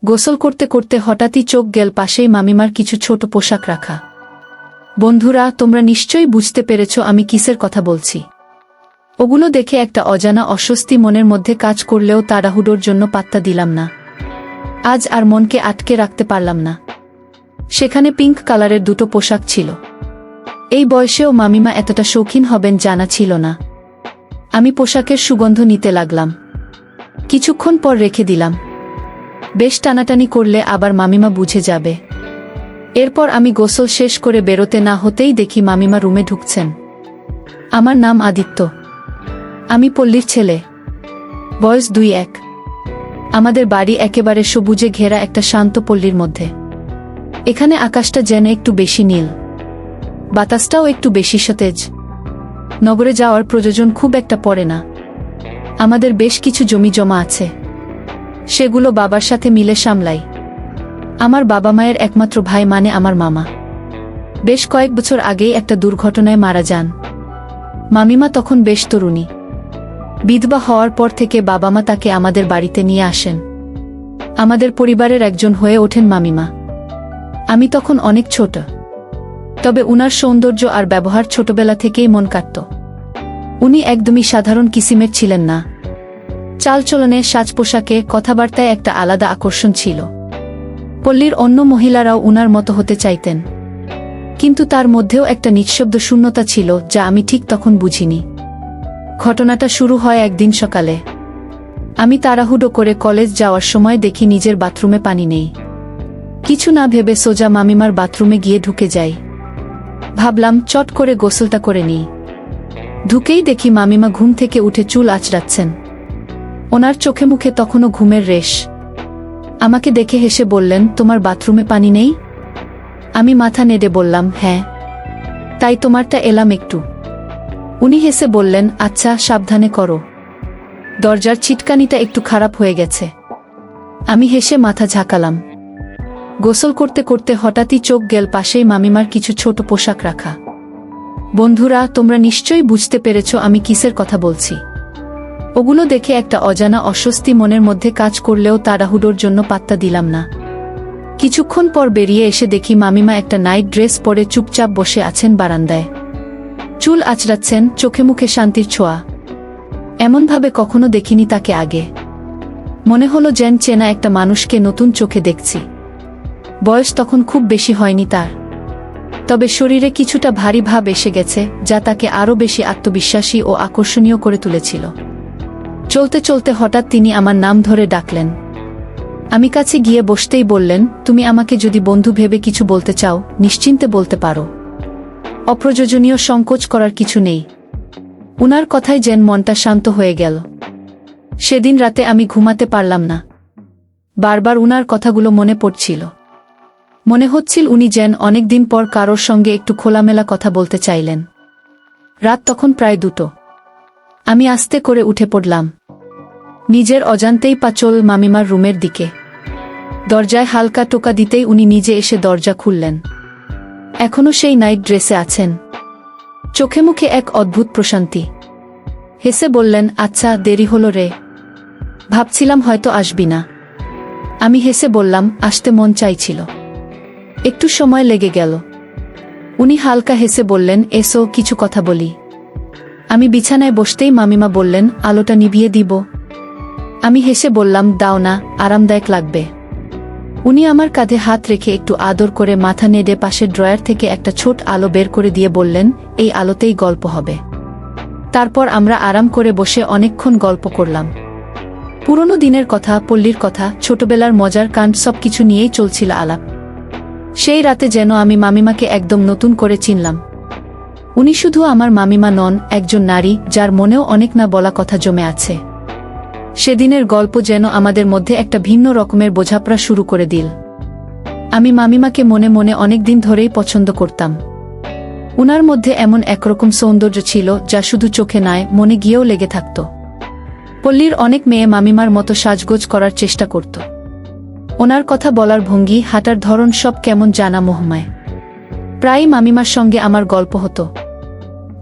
গোসল করতে করতে হঠাৎই চোখ গেল পাশেই মামিমার কিছু ছোট পোশাক রাখা। বন্ধুরা, তোমরা নিশ্চয়ই বুঝতে পেরেছ আমি কিসের কথা বলছি। ওগুলো দেখে একটা অজানা অস্বস্তি মনের মধ্যে কাজ করলেও তাড়াহুড়োর জন্য পাত্তা দিলাম না। আজ আর মনকে আটকে রাখতে পারলাম না। সেখানে পিঙ্ক কালারের দুটো পোশাক ছিল। এই বয়সেও মামিমা এতটা শৌখিন হবেন জানা ছিল না। আমি পোশাকের সুগন্ধ নিতে লাগলাম। কিছুক্ষণ পর রেখে দিলাম। বেশ টানাটানি করলে আবার মামিমা বুঝে যাবে। এরপর আমি গোসল শেষ করে বেরোতে না হতেই দেখি মামিমা রুমে ঢুকছেন। আমার নাম আদিত্য। আমি পল্লীর ছেলে। বয়স 2-1। আমাদের বাড়ি একেবারে সবুজে ঘেরা একটা শান্ত পল্লীর মধ্যে। এখানে আকাশটা যেন একটু বেশি নীল, বাতাসটাও একটু বেশি সতেজ। নগরে যাওয়ার প্রয়োজন খুব একটা পড়ে না। আমাদের বেশ কিছু জমি জমা আছে, সেগুলো বাবার সাথে মিলে সামলাই। আমার বাবা মায়ের একমাত্র ভাই মানে আমার মামা বেশ কয়েক বছর আগেই একটা দুর্ঘটনায় মারা যান। মামিমা তখন বেশ তরুণী। বিধবা হওয়ার পর থেকে বাবা মা তাকে আমাদের বাড়িতে নিয়ে আসেন। আমাদের পরিবারের একজন হয়ে ওঠেন মামিমা। আমি তখন অনেক ছোট, তবে উনার সৌন্দর্য আর ব্যবহার ছোটবেলা থেকেই মন কাটত। উনি একদমই সাধারণ কিসিমের ছিলেন না। চালচলনে, সাজ পোশাকে, কথাবার্তায় একটা আলাদা আকর্ষণ ছিল। পল্লীর অন্য মহিলারাও উনার মতো হতে চাইতেন, কিন্তু তার মধ্যেও একটা নিঃশব্দ শূন্যতা ছিল যা আমি ঠিক তখন বুঝিনি। ঘটনাটা শুরু হয় একদিন সকালে। আমি তাড়াহুড়ো করে কলেজ যাওয়ার সময় দেখি নিজের বাথরুমে পানি নেই। কিছু না ভেবে সোজা মামিমার বাথরুমে গিয়ে ঢুকে যাই। ভাবলাম চট করে গোসলটা করে নিই। ঢুকেই দেখি মামিমা ঘুম থেকে উঠে চুল আঁচড়াচ্ছেন। ওনার চোখে মুখে তখনও ঘুমের রেশ। আমাকে দেখে হেসে বললেন, তোমার বাথরুমে পানি নেই? আমি মাথা নেড়ে বললাম, হ্যাঁ। তাই তোমারটা এলাম একটু। উনি হেসে বললেন, আচ্ছা, সাবধানে করো। দরজার ছিটকানিটা একটু খারাপ হয়ে গেছে। আমি হেসে মাথা ঝাঁকালাম। গোসল করতে করতে হঠাৎই চোখ গেল পাশেই মামিমার কিছু ছোট পোশাক রাখা। বন্ধুরা, তোমরা নিশ্চয়ই বুঝতে পেরেছ আমি কিসের কথা বলছি। ওগুলো দেখে একটা অজানা অস্বস্তি মনের মধ্যে কাজ করলেও তাড়াহুড়োর জন্য পাত্তা দিলাম না। কিছুক্ষণ পর বেরিয়ে এসে দেখি মামিমা একটা নাইট ড্রেস পরে চুপচাপ বসে আছেন বারান্দায়। চুল আঁচড়াচ্ছেন, চোখে মুখে শান্তির ছোঁয়া। এমনভাবে কখনো দেখিনি তাকে আগে। মনে হলো যেন চেনা একটা মানুষকে নতুন চোখে দেখছি। বয়স তখন খুব বেশি হয়নি তার, তবে শরীরে কিছুটা ভারী ভাব এসে গেছে যা তাকে আরও বেশি আত্মবিশ্বাসী ও আকর্ষণীয় করে তুলেছিল। চলতে চলতে হঠাৎ তিনি আমার নাম ধরে ডাকলেন। আমি কাছে গিয়ে বসতেই বললেন, তুমি আমাকে যদি বন্ধু ভেবে কিছু বলতে চাও নিশ্চিন্তে বলতে পারো। অপ্রয়োজনীয় সংকোচ করার কিছু নেই। উনার কথায় যেন মনটা শান্ত হয়ে গেল। সেদিন রাতে আমি ঘুমাতে পারলাম না। বারবার উনার কথাগুলো মনে পড়ছিল। মনে হচ্ছিল উনি যেন অনেকদিন পর কারোর সঙ্গে একটু খোলামেলা কথা বলতে চাইলেন। রাত তখন প্রায় 2টো। আমি আস্তে করে উঠে পড়লাম। নিজের অজান্তেই পা চল মামিমার রুমের দিকে। দরজায় হালকা টোকা দিতেই উনি নিজে এসে দরজা খুললেন। এখনো সেই নাইট ড্রেসে আছেন। চোখে মুখে এক অদ্ভুত প্রশান্তি। হেসে বললেন, আচ্ছা, দেরি হলো রে। ভাবছিলাম হয়তো আসবি না। আমি হেসে বললাম, আসতে মন চাইছিল। একটু সময় লেগে গেল। উনি হালকা হেসে বললেন, এসো কিছু কথা বলি। আমি বিছানায় বসতেই মামিমা বললেন, আলোটা নিভিয়ে দিব? আমি হেসে বললাম, দাও না, আরামদায়ক লাগবে। উনি আমার কাঁধে হাত রেখে একটু আদর করে মাথা নেড়ে পাশের ড্রয়ার থেকে একটা ছোট আলো বের করে দিয়ে বললেন, এই আলোতেই গল্প হবে। তারপর আমরা আরাম করে বসে অনেকক্ষণ গল্প করলাম। পুরনো দিনের কথা, পল্লীর কথা, ছোটবেলার মজার কাণ্ড সবকিছু নিয়েই চলছিল আলাপ। সেই রাতে যেন আমি মামিমাকে একদম নতুন করে চিনলাম। উনি শুধু আমার মামিমা নন, একজন নারী যার মনেও অনেক না বলা কথা জমে আছে। সেদিনের গল্প যেন আমাদের মধ্যে একটা ভিন্ন রকমের বোঝাপড়া শুরু করে দিল। আমি মামিমাকে মনে মনে অনেক দিন ধরেই পছন্দ করতাম। উনার মধ্যে এমন একরকম সৌন্দর্য ছিল যা শুধু চোখে নয়, মনে গিয়েও লেগে থাকত। পল্লীর অনেক মেয়ে মামিমার মতো সাজগোজ করার চেষ্টা করত। ওনার কথা বলার ভঙ্গি, হাঁটার ধরন সব কেমন জানা মোহময়। প্রায়ই মামিমার সঙ্গে আমার গল্প হতো।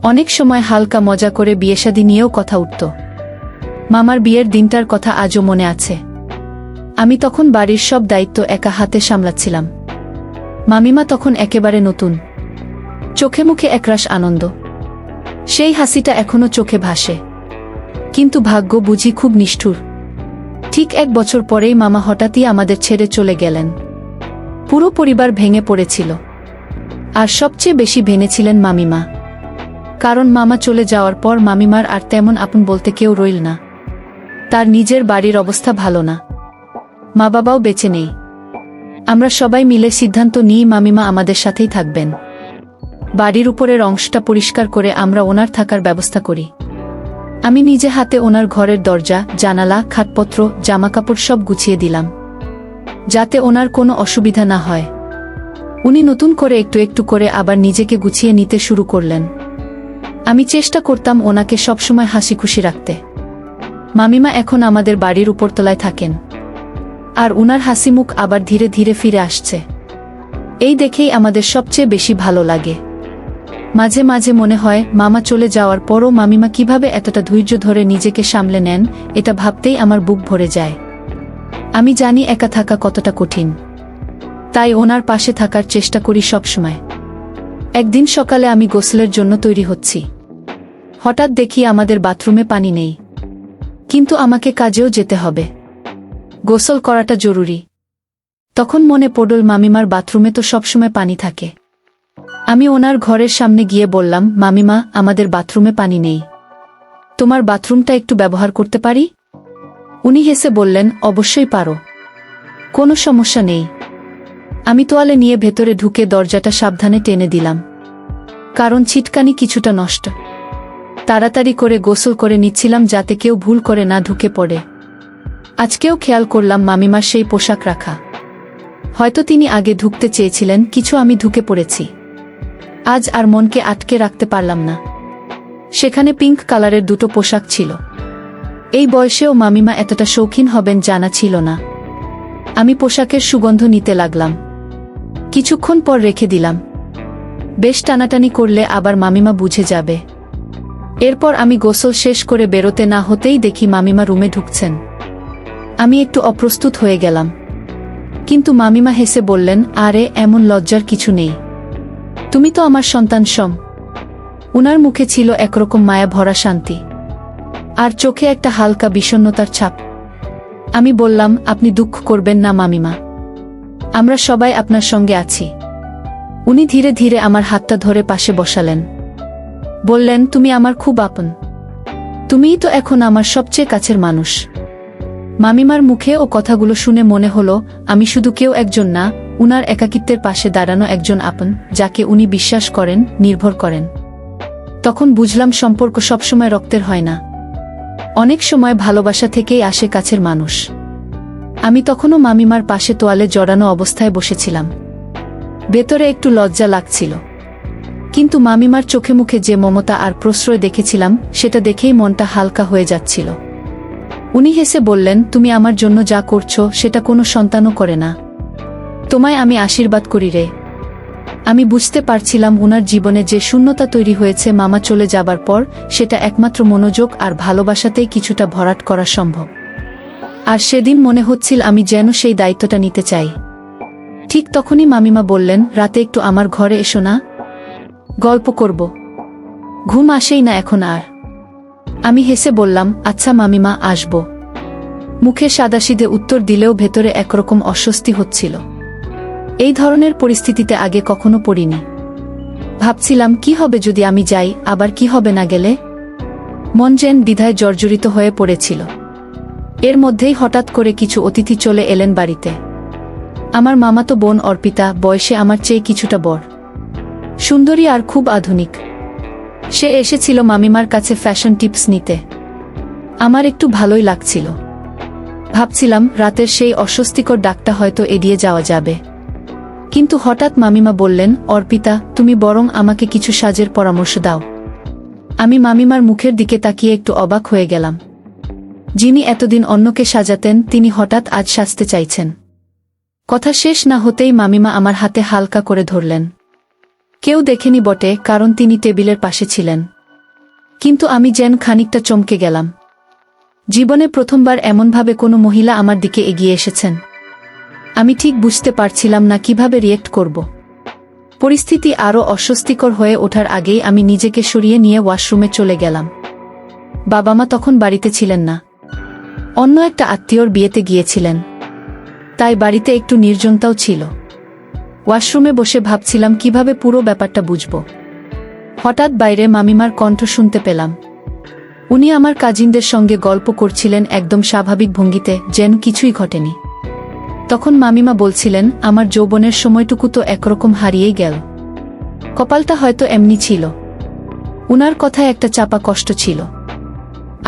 অনেক সময় হালকা মজা করে বিয়েশাদী নিয়েও কথা উঠত। মামার বিয়ের দিনটার কথা আজও মনে আছে। আমি তখন বাড়ির সব দায়িত্ব একা হাতে সামলাচ্ছিলাম। মামিমা তখন একেবারে নতুন, চোখে মুখে একরাশ আনন্দ, সেই হাসিটা এখনো চোখে ভাসে। কিন্তু ভাগ্য বুঝি খুব নিষ্ঠুর। ঠিক 1 বছর পরেই মামা হঠাৎই আমাদের ছেড়ে চলে গেলেন। পুরো পরিবার ভেঙে পড়েছিল, আর সবচেয়ে বেশি ভেঙেছিলেন মামিমা। কারণ মামা চলে যাওয়ার পর মামিমার আর তেমন আপন বলতে কেউ রইল না। তার নিজের বাড়ির অবস্থা ভালো না, মা বাবাও বেঁচে নেই। আমরা সবাই মিলে সিদ্ধান্ত নিই মামিমা আমাদের সাথেই থাকবেন। বাড়ির উপরের অংশটা পরিষ্কার করে আমরা ওনার থাকার ব্যবস্থা করি। আমি নিজে হাতে ওনার ঘরের দরজা, জানালা, খাটপত্র, জামাকাপড় সব গুছিয়ে দিলাম, যাতে ওনার কোনো অসুবিধা না হয়। উনি নতুন করে একটু একটু করে আবার নিজেকে গুছিয়ে নিতে শুরু করলেন। আমি চেষ্টা করতাম ওনাকে সবসময় হাসি খুশি রাখতে। মামিমা এখন আমাদের বাড়ির উপরতলায় থাকেন, আর উনার হাসি মুখ আবার ধীরে ধীরে ফিরে আসছে। এই দেখেই আমাদের সবচেয়ে বেশি ভালো লাগে। মাঝে মাঝে মনে হয় মামা চলে যাওয়ার পরও মামিমা কিভাবে এতটা ধৈর্য ধরে নিজেকে সামলে নেন, এটা ভাবতেই আমার বুক ভরে যায়। আমি জানি একা থাকা কতটা কঠিন, তাই ওনার পাশে থাকার চেষ্টা করি সবসময়। একদিন সকালে আমি গোসলের জন্য তৈরি হচ্ছি। হঠাৎ দেখি আমাদের বাথরুমে পানি নেই, কিন্তু আমাকে কাজেও যেতে হবে, গোসল করাটা জরুরি। তখন মনে পড়ল মামিমার বাথরুমে তো সবসময় পানি থাকে। আমি ওনার ঘরের সামনে গিয়ে বললাম, মামিমা, আমাদের বাথরুমে পানি নেই, তোমার বাথরুমটা একটু ব্যবহার করতে পারি? উনি হেসে বললেন, অবশ্যই পারো, কোনো সমস্যা নেই। আমি তোয়ালে নিয়ে ভেতরে ঢুকে দরজাটা সাবধানে টেনে দিলাম, কারণ ছিটকানি কিছুটা নষ্ট। তাড়াতাড়ি করে গোসল করে নিচ্ছিলাম যাতে কেউ ভুল করে না ঢুকে পড়ে। আজকেও খেয়াল করলাম মামিমার সেই পোশাক রাখা। হয়তো তিনি আগে ঢুকতে চেয়েছিলেন, কিছু আমি ঢুকে পড়েছি। আজ আর মনকে আটকে রাখতে পারলাম না। সেখানে পিঙ্ক কালারের 2টো পোশাক ছিল। এই বয়সেও মামিমা এতটা শৌখিন হবেন জানা ছিল না। আমি পোশাকের সুগন্ধ নিতে লাগলাম, কিছুক্ষণ পর রেখে দিলাম। বেশ টানাটানি করলে আবার মামিমা বুঝে যাবে। এরপর আমি গোসল শেষ করে বেরোতে না হতেই দেখি মামিমা রুমে ঢুকছেন। আমি একটু অপ্রস্তুত হয়ে গেলাম, কিন্তু মামিমা হেসে বললেন, আরে এমন লজ্জার কিছু নেই, তুমি তো আমার সন্তান সম। উনার মুখে ছিল একরকম মায়া ভরা শান্তি, আর চোখে একটা হালকা বিষণ্ণতার ছাপ। আমি বললাম, আপনি দুঃখ করবেন না মামিমা, আমরা সবাই আপনার সঙ্গে আছি। উনি ধীরে ধীরে আমার হাতটা ধরে পাশে বসালেন, বললেন, তুমি আমার খুব আপন, তুমিই তো এখন আমার সবচেয়ে কাছের মানুষ। মামিমার মুখে ও কথাগুলো শুনে মনে হলো আমি শুধু কেউ একজন না, উনার একাকিত্বের পাশে দাঁড়ানো একজন আপন, যাকে উনি বিশ্বাস করেন, নির্ভর করেন। তখন বুঝলাম সম্পর্ক সবসময় রক্তের হয় না, অনেক সময় ভালোবাসা থেকেই আসে কাছের মানুষ। আমি তখনও মামিমার পাশে তোয়ালে জড়ানো অবস্থায় বসেছিলাম। ভেতরে একটু লজ্জা লাগছিল, কিন্তু মামিমার চোখে মুখে যে মমতা আর প্রশ্রয় দেখেছিলাম, সেটা দেখেই মনটা হালকা হয়ে যাচ্ছিল। উনি হেসে বললেন, তুমি আমার জন্য যা করছো সেটা কোনো সন্তানও করে না, তোমায় আমি আশীর্বাদ করি রে। আমি বুঝতে পারছিলাম উনার জীবনে যে শূন্যতা তৈরি হয়েছে মামা চলে যাবার পর, সেটা একমাত্র মনোযোগ আর ভালোবাসাতেই কিছুটা ভরাট করা সম্ভব। আর সেদিন মনে হচ্ছিল আমি যেন সেই দায়িত্বটা নিতে চাই। ঠিক তখনই মামিমা বললেন, রাতে একটু আমার ঘরে এসো না, গল্প করব। ঘুম আসেই না এখন আর। আমি হেসে বললাম, আচ্ছা মামিমা, আসব। মুখে সাদাসিধে উত্তর দিলেও ভেতরে একরকম অস্বস্তি হচ্ছিল। এই ধরনের পরিস্থিতিতে আগে কখনো পড়িনি। ভাবছিলাম, কি হবে যদি আমি যাই, আবার কি হবে না গেলে। মন যেন দ্বিধায় জর্জরিত হয়ে পড়েছিল। এর মধ্যেই হঠাৎ করে কিছু অতিথি চলে এলেন বাড়িতে। আমার মামাতো বোন অর্পিতা, বয়সে আমার চেয়ে কিছুটা বড়, সুন্দরী আর খুব আধুনিক। সে এসেছিল মামিমার কাছে ফ্যাশন টিপস নিতে। আমার একটু ভালোই লাগছিল। ভাবছিলাম রাতের সেই অস্বস্তিকর ডাকটা হয়তো এড়িয়ে যাওয়া যাবে। কিন্তু হঠাৎ মামিমা বললেন, অর্পিতা, তুমি বরং আমাকে কিছু সাজের পরামর্শ দাও। আমি মামিমার মুখের দিকে তাকিয়ে একটু অবাক হয়ে গেলাম। যিনি এতদিন অন্যকে সাজাতেন, তিনি হঠাৎ আজ সাজতে চাইছেন। কথা শেষ না হতেই মামিমা আমার হাতে হালকা করে ধরলেন। কেউ দেখেনি বটে, কারণ তিনি টেবিলের পাশে ছিলেন, কিন্তু আমি যেন খানিকটা চমকে গেলাম। জীবনে প্রথমবার এমনভাবে কোনো মহিলা আমার দিকে এগিয়ে এসেছেন। আমি ঠিক বুঝতে পারছিলাম না কিভাবে রিয়েক্ট করব। পরিস্থিতি আরও অস্বস্তিকর হয়ে ওঠার আগেই আমি নিজেকে সরিয়ে নিয়ে ওয়াশরুমে চলে গেলাম। বাবা মা তখন বাড়িতে ছিলেন না, অন্য একটা আত্মীয়র বিয়েতে গিয়েছিলেন, তাই বাড়িতে একটু নির্জনতাও ছিল। ওয়াশরুমে বসে ভাবছিলাম কিভাবে পুরো ব্যাপারটা বুঝব। হঠাৎ বাইরে মামিমার কণ্ঠ শুনতে পেলাম। উনি আমার কাজিনদের সঙ্গে গল্প করছিলেন একদম স্বাভাবিক ভঙ্গিতে, যেন কিছুই ঘটেনি। তখন মামিমা বলছিলেন, আমার যৌবনের সময়টুকু তো একরকম হারিয়েই গেল, কপালটা হয়তো এমনি ছিল। উনার কথায় একটা চাপা কষ্ট ছিল।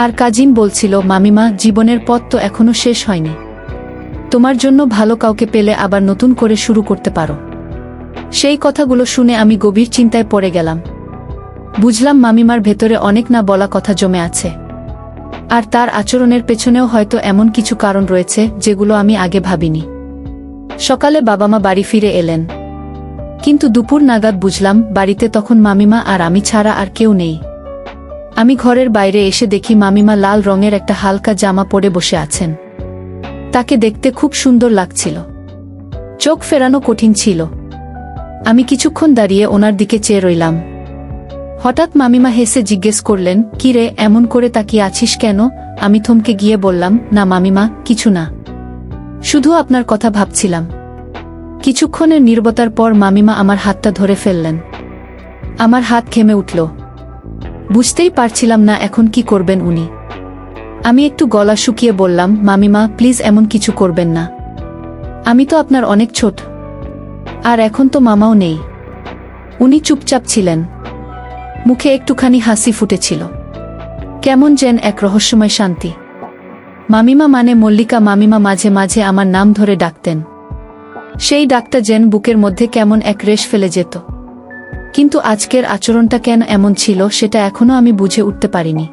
আর কাজিন বলছিল, মামিমা, জীবনের পথ তো এখনো শেষ হয়নি, তোমার জন্য ভালো কাউকে পেলে আবার নতুন করে শুরু করতে পারো। সেই কথাগুলো শুনে আমি গভীর চিন্তায় পড়ে গেলাম। বুঝলাম মামিমার ভেতরে অনেক না বলা কথা জমে আছে, আর তার আচরণের পেছনেও হয়তো এমন কিছু কারণ রয়েছে যেগুলো আমি আগে ভাবিনি। সকালে বাবা মা বাড়ি ফিরে এলেন, কিন্তু দুপুর নাগাদ বুঝলাম বাড়িতে তখন মামিমা আর আমি ছাড়া আর কেউ নেই। আমি ঘরের বাইরে এসে দেখি মামিমা লাল রঙের একটা হালকা জামা পরে বসে আছেন। তাকে দেখতে খুব সুন্দর লাগছিল, চোখ ফেরানো কঠিন ছিল। আমি কিছুক্ষণ দাঁড়িয়ে ওনার দিকে চেয়ে রইলাম। হঠাৎ মামিমা হেসে জিজ্ঞেস করলেন, কি রে, এমন করে তাকিয়ে আছিস কেন? আমি থমকে গিয়ে বললাম, না মামিমা, কিছু না, শুধু আপনার কথা ভাবছিলাম। কিছুক্ষণের নীরবতার পর মামিমা আমার হাতটা ধরে ফেললেন। আমার হাত ঘেমে উঠল। বুঝতেই পারছিলাম না এখন কি করবেন উনি। আমি একটু গলা শুকিয়ে বললাম, মামিমা, প্লিজ এমন কিছু করবেন না। আমি তো আপনার অনেক ছোট, আর এখন তো মামাও নেই। উনি চুপচাপ ছিলেন, মুখে একটুখানি হাসি ফুটেছিল, কেমন যেন এক রহস্যময় শান্তি। মামিমা মানে মল্লিকা মামিমা মাঝে মাঝে আমার নাম ধরে ডাকতেন। সেই ডাকটা যেন বুকের মধ্যে কেমন এক রেশ ফেলে যেত। কিন্তু আজকের আচরণটা কেন এমন ছিল সেটা এখনো আমি বুঝে উঠতে পারিনি।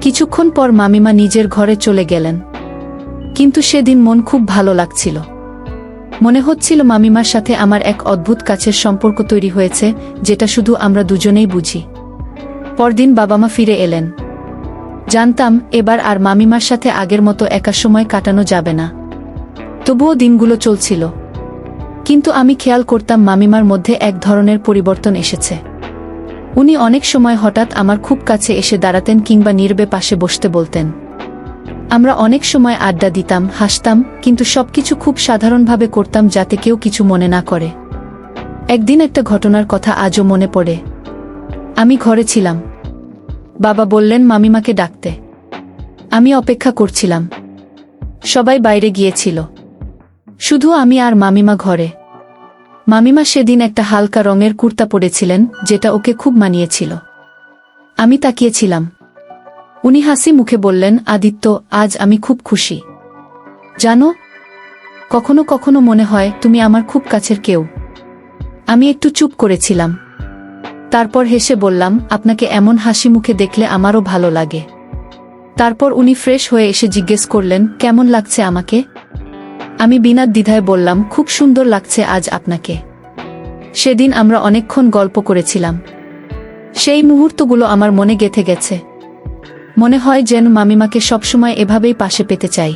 কিছুক্ষণ পর মামিমা নিজের ঘরে চলে গেলেন, কিন্তু সেদিন মন খুব ভালো লাগছিল। মনে হচ্ছিল মামিমার সাথে আমার এক অদ্ভুত কাছের সম্পর্ক তৈরি হয়েছে, যেটা শুধু আমরা দুজনেই বুঝি। পরদিন বাবা মা ফিরে এলেন। জানতাম এবার আর মামিমার সাথে আগের মতো একা সময় কাটানো যাবে না। তবুও দিনগুলো চলছিল, কিন্তু আমি খেয়াল করতাম মামিমার মধ্যে এক ধরনের পরিবর্তন এসেছে। উনি অনেক সময় হঠাৎ আমার খুব কাছে এসে দাঁড়াতেন কিংবা নীরবে পাশে বসতে বলতেন। আমরা অনেক সময় আড্ডা দিতাম, হাসতাম, কিন্তু সবকিছু খুব সাধারণভাবে করতাম যাতে কেউ কিছু মনে না করে। একদিন একটা ঘটনার কথা আজও মনে পড়ে। আমি ঘরে ছিলাম, বাবা বললেন মামিমাকে ডাকতে। আমি অপেক্ষা করছিলাম, সবাই বাইরে গিয়েছিল, শুধু আমি আর মামিমা ঘরে। মামিমা সেদিন একটা হালকা রঙের কুর্তা পরেছিলেন, যেটা ওকে খুব মানিয়েছিল। আমি তাকিয়েছিলাম। উনি হাসি মুখে বললেন, আদিত্য, আজ আমি খুব খুশি। জানো, কখনো কখনো মনে হয় তুমি আমার খুব কাছের কেউ। আমি একটু চুপ করেছিলাম, তারপর হেসে বললাম, আপনাকে এমন হাসি মুখে দেখলে আমারও ভালো লাগে। তারপর উনি ফ্রেশ হয়ে এসে জিজ্ঞেস করলেন, কেমন লাগছে আমাকে? আমি বিনা দ্বিধায় বললাম, খুব সুন্দর লাগছে আজ আপনাকে। সেদিন আমরা অনেকক্ষণ গল্প করেছিলাম। সেই মুহূর্তগুলো আমার মনে গেঁথে গেছে। মনে হয় যেন মামিমাকে সবসময় এভাবেই পাশে পেতে চাই।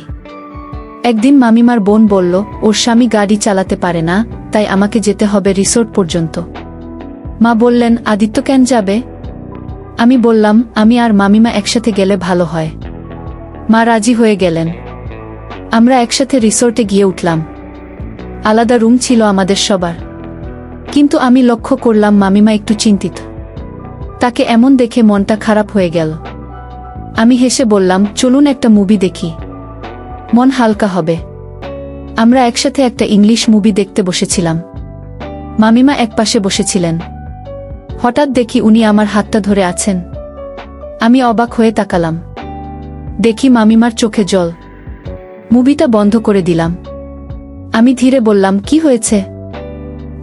একদিন মামিমার বোন বলল, ওর স্বামী গাড়ি চালাতে পারে না, তাই আমাকে যেতে হবে রিসোর্ট পর্যন্ত। মা বললেন, আদিত্য কেন যাবে? আমি বললাম, আমি আর মামিমা একসাথে গেলে ভালো হয়। মা রাজি হয়ে গেলেন। আমরা একসাথে রিসোর্টে গিয়ে উঠলাম। আলাদা রুম ছিল আমাদের সবার, কিন্তু আমি লক্ষ্য করলাম মামিমা একটু চিন্তিত। তাকে এমন দেখে মনটা খারাপ হয়ে গেল। আমি হেসে বললাম, চলুন একটা মুভি দেখি, মন হালকা হবে। আমরা একসাথে একটা ইংলিশ মুভি দেখতে বসেছিলাম। মামিমা একপাশে বসেছিলেন। হঠাৎ দেখি উনি আমার হাতটা ধরে আছেন। আমি অবাক হয়ে তাকালাম। দেখি মামিমার চোখে জল। মুভিটা বন্ধ করে দিলাম। আমি ধীরে বললাম, কি হয়েছে?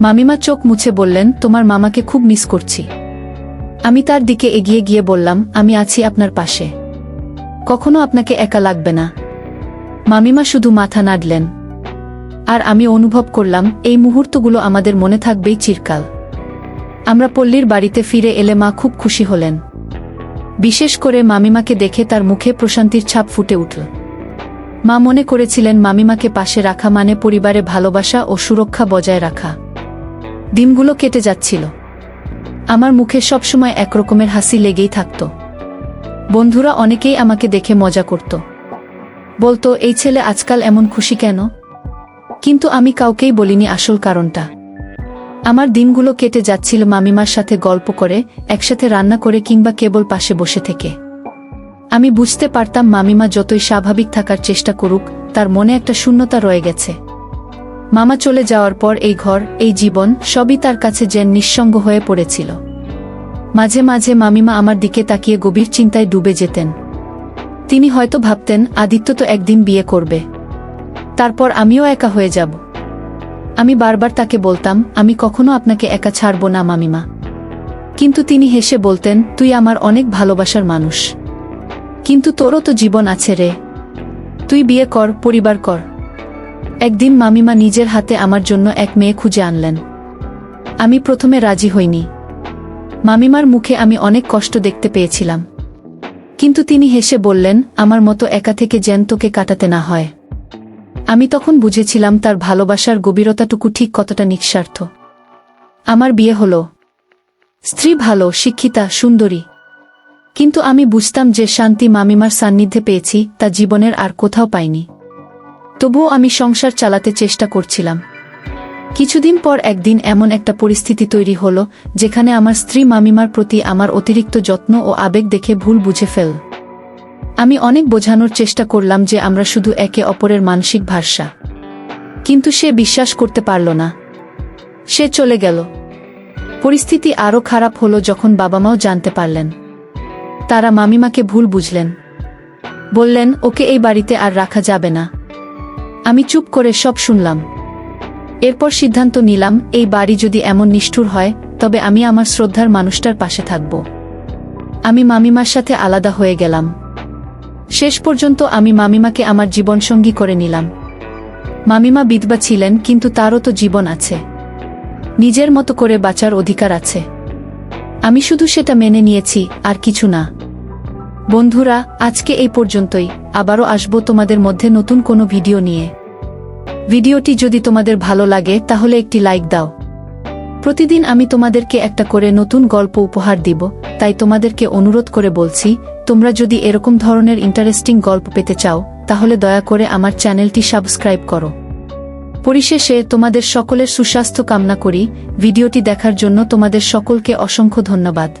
মামিমা চোখ মুছে বললেন, তোমার মামাকে খুব মিস করছি। আমি তার দিকে এগিয়ে গিয়ে বললাম, আমি আছি আপনার পাশে, কখনো আপনাকে একা লাগবে না। মামিমা শুধু মাথা নাড়লেন। আর আমি অনুভব করলাম এই মুহূর্তগুলো আমাদের মনে থাকবেই চিরকাল। আমরা পল্লীর বাড়িতে ফিরে এলে মা খুব খুশি হলেন। বিশেষ করে মামিমাকে দেখে তার মুখে প্রশান্তির ছাপ ফুটে উঠল। মা মনে করেছিলেন মামিমাকে পাশে রাখা মানে পরিবারে ভালোবাসা ও সুরক্ষা বজায় রাখা। দিনগুলো কেটে যাচ্ছিল। আমার মুখে সবসময় একরকমের হাসি লেগেই থাকত। বন্ধুরা অনেকেই আমাকে দেখে মজা করত, বলতো এই ছেলে আজকাল এমন খুশি কেন? কিন্তু আমি কাউকেই বলিনি আসল কারণটা। আমার দিনগুলো কেটে যাচ্ছিল মামিমার সাথে গল্প করে, একসাথে রান্না করে কিংবা কেবল পাশে বসে থেকে। আমি বুঝতে পারতাম মামিমা যতই স্বাভাবিক থাকার চেষ্টা করুক, তার মনে একটা শূন্যতা রয়ে গেছে। মামা চলে যাওয়ার পর এই ঘর, এই জীবন সবই তার কাছে যেন নিঃসঙ্গ হয়ে পড়েছিল। মাঝে মাঝে মামিমা আমার দিকে তাকিয়ে গভীর চিন্তায় ডুবে যেতেন। তিনি হয়তো ভাবতেন আদিত্য তো একদিন বিয়ে করবে, তারপর আমিও একা হয়ে যাব। আমি বারবার তাকে বলতাম, আমি কখনো আপনাকে একা ছাড়ব না মামিমা। কিন্তু তিনি হেসে বলতেন, তুই আমার অনেক ভালোবাসার মানুষ, কিন্তু তোরও তো জীবন আছে রে, তুই বিয়ে কর, পরিবার কর। একদিন মামিমা নিজের হাতে আমার জন্য এক মেয়ে খুঁজে আনলেন। আমি প্রথমে রাজি হইনি। মামিমার মুখে আমি অনেক কষ্ট দেখতে পেয়েছিলাম, কিন্তু তিনি হেসে বললেন, আমার মতো একা থেকে যেন তোকে কাটাতে না হয়। আমি তখন বুঝেছিলাম তার ভালোবাসার গভীরতাটুকু ঠিক কতটা নিঃস্বার্থ। আমার বিয়ে হলো। স্ত্রী ভালো, শিক্ষিতা, সুন্দরী। কিন্তু আমি বুঝতাম যে শান্তি মামিমার সান্নিধ্যে পেয়েছি তা জীবনের আর কোথাও পাইনি। তবুও আমি সংসার চালাতে চেষ্টা করছিলাম। কিছুদিন পর একদিন এমন একটা পরিস্থিতি তৈরি হলো যেখানে আমার স্ত্রী মামিমার প্রতি আমার অতিরিক্ত যত্ন ও আবেগ দেখে ভুল বুঝে ফেল। আমি অনেক বোঝানোর চেষ্টা করলাম যে আমরা শুধু একে অপরের মানসিক ভাষা, কিন্তু সে বিশ্বাস করতে পারল না। সে চলে গেল। পরিস্থিতি আরও খারাপ হলো যখন বাবা মাও জানতে পারলেন। তারা মামিমাকে ভুল বুঝলেন, বললেন ওকে এই বাড়িতে আর রাখা যাবে না। আমি চুপ করে সব শুনলাম। এরপর সিদ্ধান্ত নিলাম, এই বাড়ি যদি এমন নিষ্ঠুর হয় তবে আমি আমার শ্রদ্ধার মানুষটার পাশে থাকব। আমি মামিমার সাথে আলাদা হয়ে গেলাম। শেষ পর্যন্ত আমি মামিমাকে আমার জীবনসঙ্গী করে নিলাম। মামিমা বিধবা ছিলেন, কিন্তু তারও তো জীবন আছে, নিজের মতো করে বাঁচার অধিকার আছে। আমি শুধু সেটা মেনে নিয়েছি, আর কিছু না। বন্ধুরা, আজকে এই পর্যন্তই। আবারও আসবো তোমাদের মধ্যে নতুন কোনো ভিডিও নিয়ে। ভিডিওটি যদি তোমাদের ভালো লাগে তাহলে একটি লাইক দাও। প্রতিদিন আমি তোমাদেরকে একটা করে নতুন গল্প উপহার দিব, তাই তোমাদেরকে অনুরোধ করে বলছি, তোমরা যদি এরকম ধরনের ইন্টারেস্টিং গল্প পেতে চাও তাহলে দয়া করে আমার চ্যানেলটি সাবস্ক্রাইব করো। পরিশেষে তোমাদের সকলের সুস্বাস্থ্য কামনা করি। ভিডিওটি দেখার জন্য তোমাদের সকলকে অসংখ্য ধন্যবাদ।